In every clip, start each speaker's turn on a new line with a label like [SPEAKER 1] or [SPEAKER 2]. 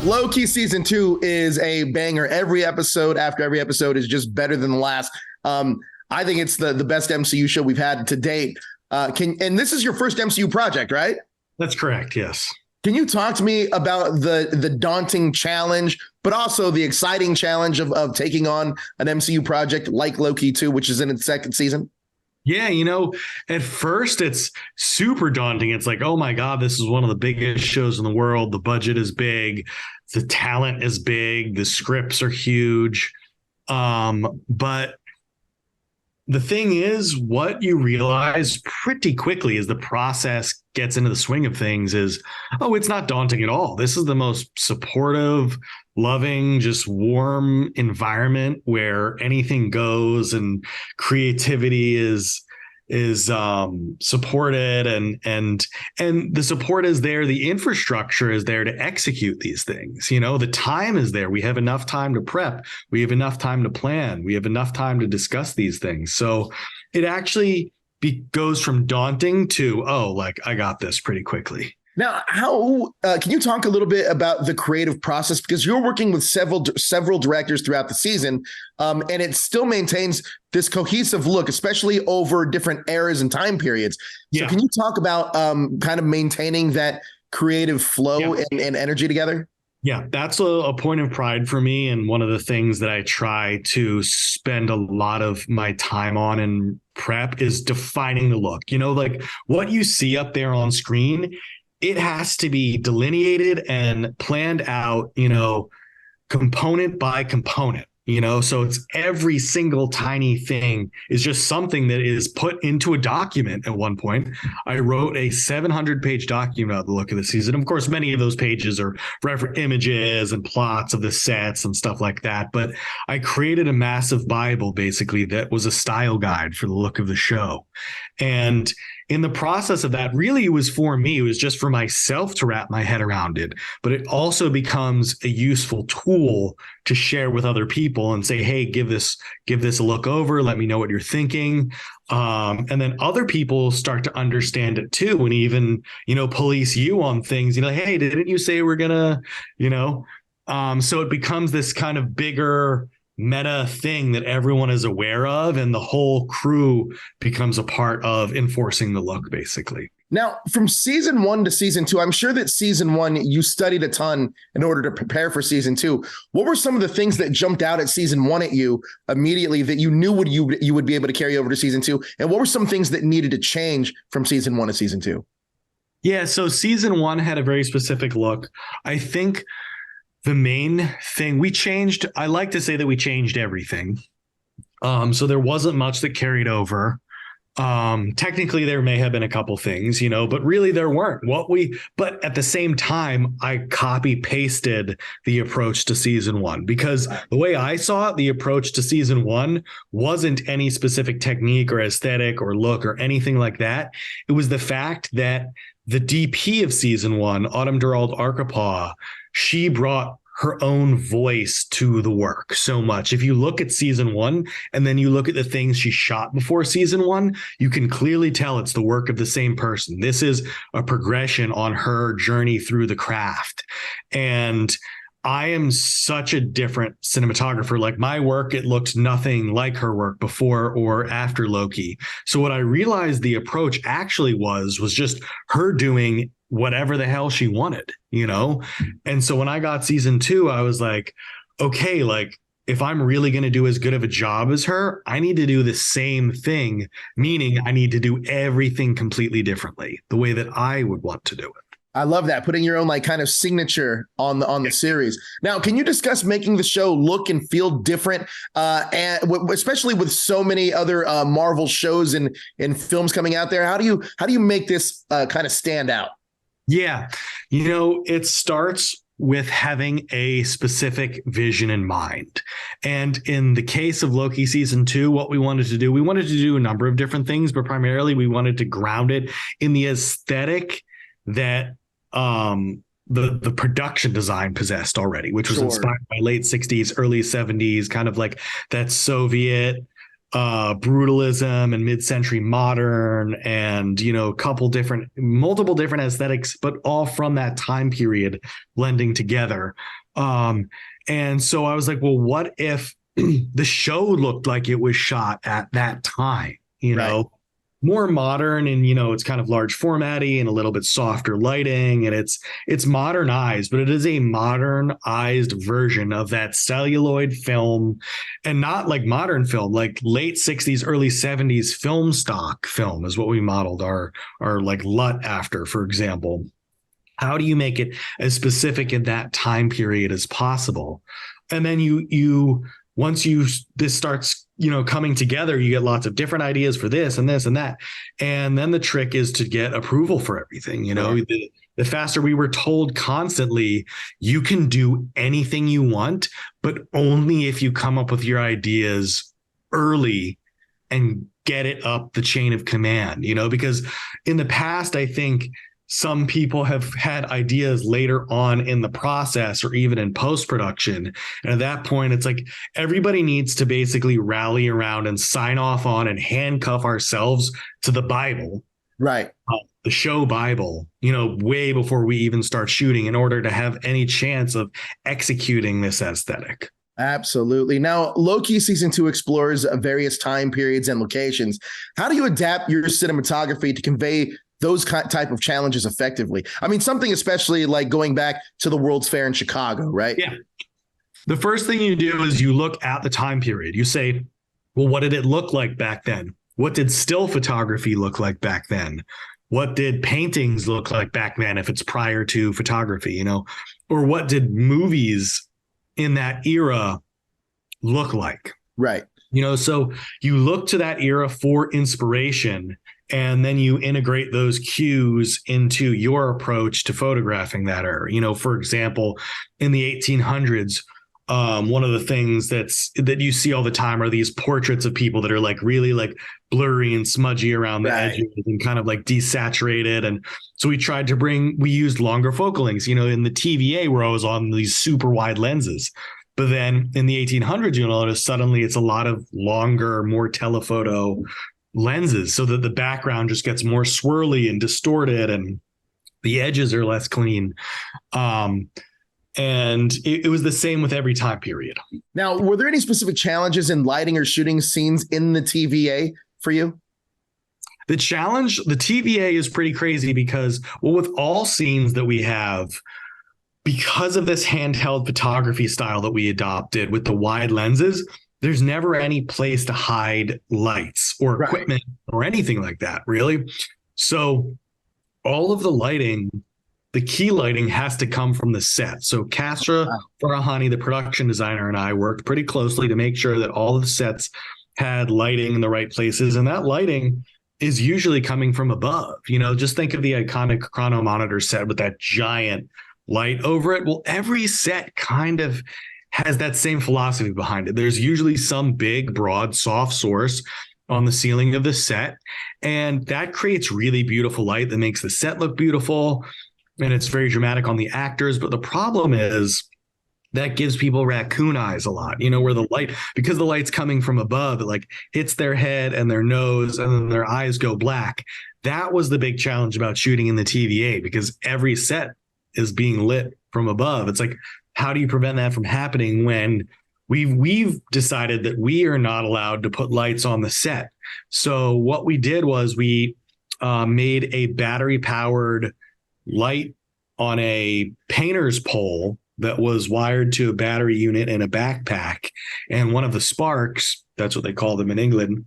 [SPEAKER 1] Loki season 2 is a banger. Every episode after every episode is just better than the last. I think it's the best MCU show we've had to date. And this is your first MCU project, right?
[SPEAKER 2] That's correct. Yes.
[SPEAKER 1] Can you talk to me about the daunting challenge, but also the exciting challenge of taking on an MCU project like Loki 2, which is in its second season?
[SPEAKER 2] Yeah, at first it's super daunting. It's like, oh my God, this is one of the biggest shows in the world. The budget is big, the talent is big, the scripts are huge. But the thing is, what you realize pretty quickly as the process gets into the swing of things is, oh, it's not daunting at all. This is the most supportive, loving, just warm environment where anything goes and creativity is supported and the support is there. The infrastructure is there to execute these things. The time is there. We have enough time to prep. We have enough time to plan. We have enough time to discuss these things. So it actually goes from daunting to, I got this pretty quickly.
[SPEAKER 1] Now, how can you talk a little bit about the creative process? Because you're working with several directors throughout the season, and it still maintains this cohesive look, especially over different eras and time periods. So can you talk about kind of maintaining that creative flow and energy together?
[SPEAKER 2] Yeah, that's a point of pride for me. And one of the things that I try to spend a lot of my time on in prep is defining the look. Like what you see up there on screen, it has to be delineated and planned out, component by component, so it's every single tiny thing is just something that is put into a document. At one point, I wrote a 700-page document about the look of the season. Of course, many of those pages are reference images and plots of the sets and stuff like that. But I created a massive Bible, basically, that was a style guide for the look of the show. And in the process of that, really it was for me. It was just for myself to wrap my head around it. But it also becomes a useful tool to share with other people and say, hey, give this a look over. Let me know what you're thinking. And then other people start to understand it too. And even, police you on things, hey, didn't you say we're gonna, so it becomes this kind of bigger meta thing that everyone is aware of, and the whole crew becomes a part of enforcing the look, basically.
[SPEAKER 1] Now, from season 1 to season 2, I'm sure that season 1 you studied a ton in order to prepare for season 2. What were some of the things that jumped out at season 1 at you immediately that you knew you would be able to carry over to season 2? And what were some things that needed to change from season 1 to season 2?
[SPEAKER 2] Yeah, so season 1 had a very specific look. I think the main thing we changed, I like to say that we changed everything. So there wasn't much that carried over. Technically, there may have been a couple things, but really there weren't. But at the same time, I copy pasted the approach to season 1, because the way I saw it, the approach to season 1 wasn't any specific technique or aesthetic or look or anything like that. It was the fact that the DP of season 1, Autumn Durald Arkapaw, she brought her own voice to the work so much. If you look at season 1 and then you look at the things she shot before season 1, you can clearly tell it's the work of the same person. This is a progression on her journey through the craft. And I am such a different cinematographer. Like my work, it looked nothing like her work before or after Loki. So what I realized the approach actually was just her doing whatever the hell she wanted, And so when I got season 2, I was like, okay, like if I'm really going to do as good of a job as her, I need to do the same thing, meaning I need to do everything completely differently, the way that I would want to do it.
[SPEAKER 1] I love that, putting your own like kind of signature on the series. Now, can you discuss making the show look and feel different, and especially with so many other Marvel shows and films coming out there? How do you make this kind of stand out?
[SPEAKER 2] Yeah, it starts with having a specific vision in mind. And in the case of Loki season 2, what we wanted to do a number of different things, but primarily we wanted to ground it in the aesthetic that the production design possessed already, which was inspired by late 60s, early 70s, kind of like that Soviet brutalism and mid-century modern, and multiple different aesthetics, but all from that time period blending together. And so I was like, well, what if the show looked like it was shot at that time,
[SPEAKER 1] Right.
[SPEAKER 2] more modern, and it's kind of large formatty and a little bit softer lighting, and it's modernized, but it is a modernized version of that celluloid film, and not like modern film, like late 60s, early 70s film stock film is what we modeled our like LUT after, for example. How do you make it as specific in that time period as possible? And then once this starts, coming together, you get lots of different ideas for this and this and that. And then the trick is to get approval for everything. The faster we were told constantly, you can do anything you want, but only if you come up with your ideas early and get it up the chain of command, because in the past, I think some people have had ideas later on in the process or even in post-production. And at that point, it's like everybody needs to basically rally around and sign off on and handcuff ourselves to the Bible,
[SPEAKER 1] Right.
[SPEAKER 2] The show Bible, way before we even start shooting, in order to have any chance of executing this aesthetic.
[SPEAKER 1] Absolutely. Now, Loki season 2 explores various time periods and locations. How do you adapt your cinematography to convey those type of challenges effectively? I mean, something especially like going back to the World's Fair in Chicago, right?
[SPEAKER 2] Yeah. The first thing you do is you look at the time period. You say, well, what did it look like back then? What did still photography look like back then? What did paintings look like back then if it's prior to photography, or what did movies in that era look like?
[SPEAKER 1] Right.
[SPEAKER 2] So you look to that era for inspiration, and then you integrate those cues into your approach to photographing that era. For example, in the 1800s, one of the things that you see all the time are these portraits of people that are like really like blurry and smudgy around the edges and kind of like desaturated. And so we used longer focal lengths, in the TVA, where I was on these super wide lenses. But then in the 1800s, you'll notice suddenly it's a lot of longer, more telephoto lenses, so that the background just gets more swirly and distorted and the edges are less clean. And it was the same with every time period.
[SPEAKER 1] Now, were there any specific challenges in lighting or shooting scenes in the TVA for you?
[SPEAKER 2] The TVA is pretty crazy because, well, with all scenes that we have, because of this handheld photography style that we adopted with the wide lenses, there's never any place to hide lights or equipment or anything like that, really. So all of the lighting, the key lighting, has to come from the set. So Kasra Farahani, the production designer, and I worked pretty closely to make sure that all of the sets had lighting in the right places. And that lighting is usually coming from above. Just think of the iconic Chrono Monitor set with that giant light over it. Well, every set kind of has that same philosophy behind it. There's usually some big, broad, soft source on the ceiling of the set, and that creates really beautiful light that makes the set look beautiful, and it's very dramatic on the actors. But the problem is that gives people raccoon eyes a lot, where the light, because the light's coming from above, it like hits their head and their nose, and then their eyes go black. That was the big challenge about shooting in the TVA, because every set is being lit from above. It's like, how do you prevent that from happening when we've decided that we are not allowed to put lights on the set? So what we did was we made a battery powered light on a painter's pole that was wired to a battery unit in a backpack. And one of the sparks, that's what they call them in England,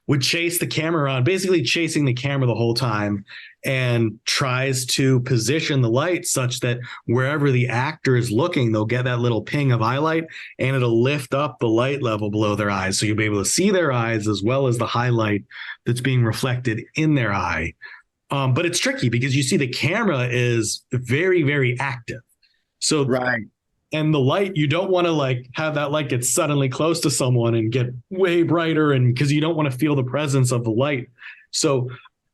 [SPEAKER 2] would chase the camera around, basically chasing the camera the whole time, and tries to position the light such that wherever the actor is looking, they'll get that little ping of highlight, and it'll lift up the light level below their eyes. So you'll be able to see their eyes as well as the highlight that's being reflected in their eye. But it's tricky because you see the camera is very, very active. So and the light, you don't want to like have that light get suddenly close to someone and get way brighter, and because you don't want to feel the presence of the light. So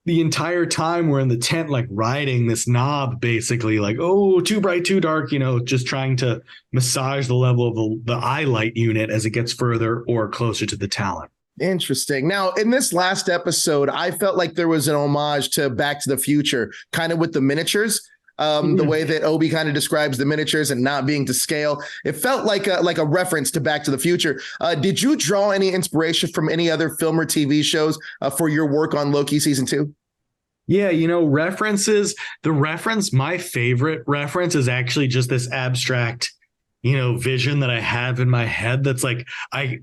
[SPEAKER 2] the entire time we're in the tent, like riding this knob, basically, like, oh, too bright, too dark, just trying to massage the level of the eye light unit as it gets further or closer to the talent.
[SPEAKER 1] Interesting. Now, in this last episode, I felt like there was an homage to Back to the Future, kind of with the miniatures. The way that Obi kind of describes the miniatures and not being to scale. It felt like a reference to Back to the Future. Did you draw any inspiration from any other film or TV shows for your work on Loki season 2?
[SPEAKER 2] Yeah, references. My favorite reference is actually just this abstract, vision that I have in my head. That's like, I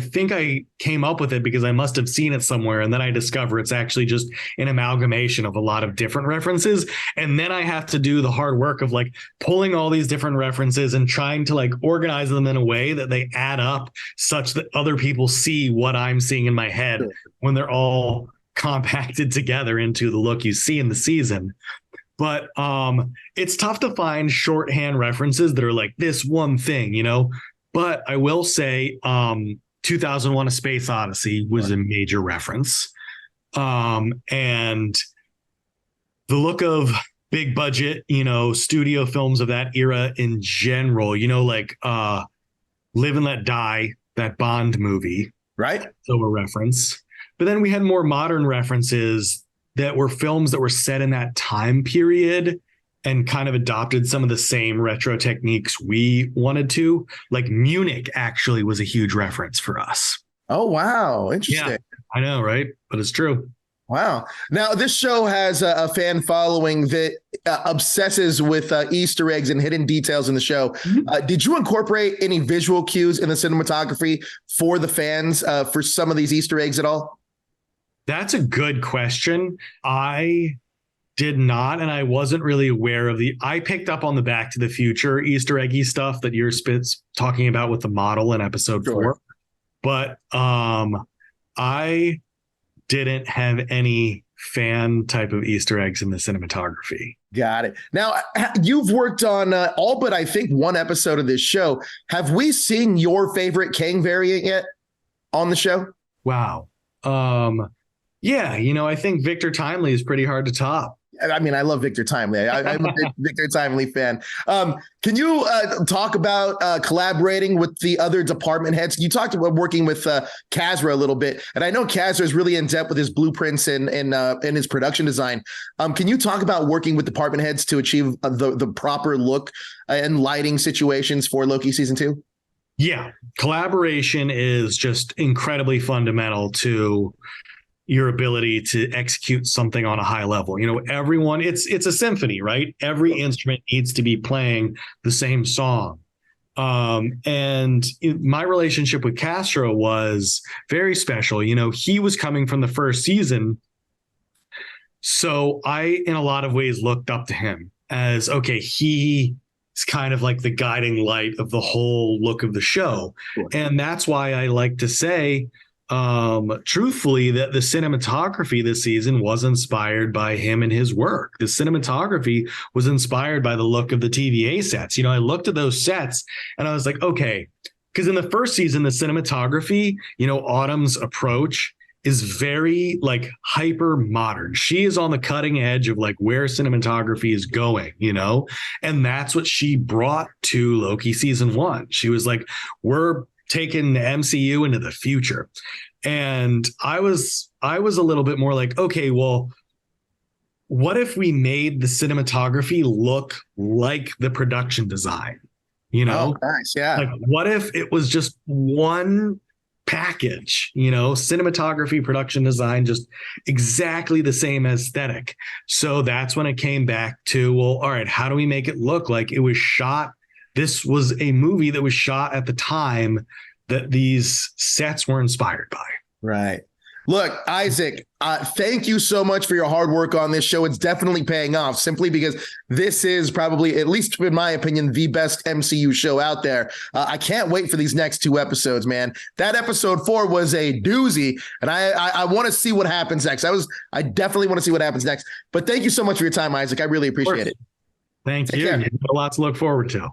[SPEAKER 2] think I came up with it because I must have seen it somewhere. And then I discover it's actually just an amalgamation of a lot of different references. And then I have to do the hard work of like pulling all these different references and trying to like organize them in a way that they add up such that other people see what I'm seeing in my head when they're all compacted together into the look you see in the season. But it's tough to find shorthand references that are like this one thing, But I will say 2001: A Space Odyssey was a major reference. And the look of big budget, studio films of that era in general, like Live and Let Die, that Bond movie.
[SPEAKER 1] Right.
[SPEAKER 2] So a reference. But then we had more modern references that were films that were set in that time period and kind of adopted some of the same retro techniques we wanted to. Like Munich actually was a huge reference for us.
[SPEAKER 1] Oh, wow. Interesting.
[SPEAKER 2] Yeah, I know, right? But it's true.
[SPEAKER 1] Wow. Now, this show has a fan following that obsesses with Easter eggs and hidden details in the show. Did you incorporate any visual cues in the cinematography for the fans for some of these Easter eggs at all?
[SPEAKER 2] That's a good question. I did not, and I wasn't really aware of I picked up on the Back to the Future Easter eggy stuff that you're talking about with the model in episode 4. But I didn't have any fan type of Easter eggs in the cinematography.
[SPEAKER 1] Got it. Now, you've worked on all but I think one episode of this show. Have we seen your favorite Kang variant yet on the show?
[SPEAKER 2] Wow. Yeah, I think Victor Timely is pretty hard to top.
[SPEAKER 1] I mean, I love Victor Timely. I'm a big Victor Timely fan. Can you talk about collaborating with the other department heads? You talked about working with Kazra a little bit, and I know Kazra is really in depth with his blueprints and his production design. Can you talk about working with department heads to achieve the proper look and lighting situations for Loki season 2?
[SPEAKER 2] Yeah, collaboration is just incredibly fundamental to your ability to execute something on a high level. Everyone, it's a symphony, right? Every instrument needs to be playing the same song. And my relationship with Castro was very special. He was coming from the first season. So I, in a lot of ways, looked up to him as, okay, he is kind of like the guiding light of the whole look of the show. Sure. And that's why I like to say, truthfully, that the cinematography this season was inspired by him and his work. The cinematography was inspired by the look of the TVA sets. I looked at those sets and I was like, okay, because in the first season, the cinematography, Autumn's approach is very like hyper modern. She is on the cutting edge of like where cinematography is going, and that's what she brought to Loki season 1. She was like, we're taking the MCU into the future. And I was a little bit more like, okay, well, what if we made the cinematography look like the production design?
[SPEAKER 1] Oh, nice. Yeah.
[SPEAKER 2] Like, what if it was just one package, cinematography, production design, just exactly the same aesthetic. So that's when it came back to, well, all right, how do we make it look like it was shot? This was a movie that was shot at the time that these sets were inspired by.
[SPEAKER 1] Right. Look, Isaac, thank you so much for your hard work on this show. It's definitely paying off simply because this is probably, at least in my opinion, the best MCU show out there. I can't wait for these next 2 episodes, man. That episode 4 was a doozy, and I want to see what happens next. I definitely want to see what happens next. But thank you so much for your time, Isaac. I really appreciate it.
[SPEAKER 2] Thank you. You have a lot to look forward to.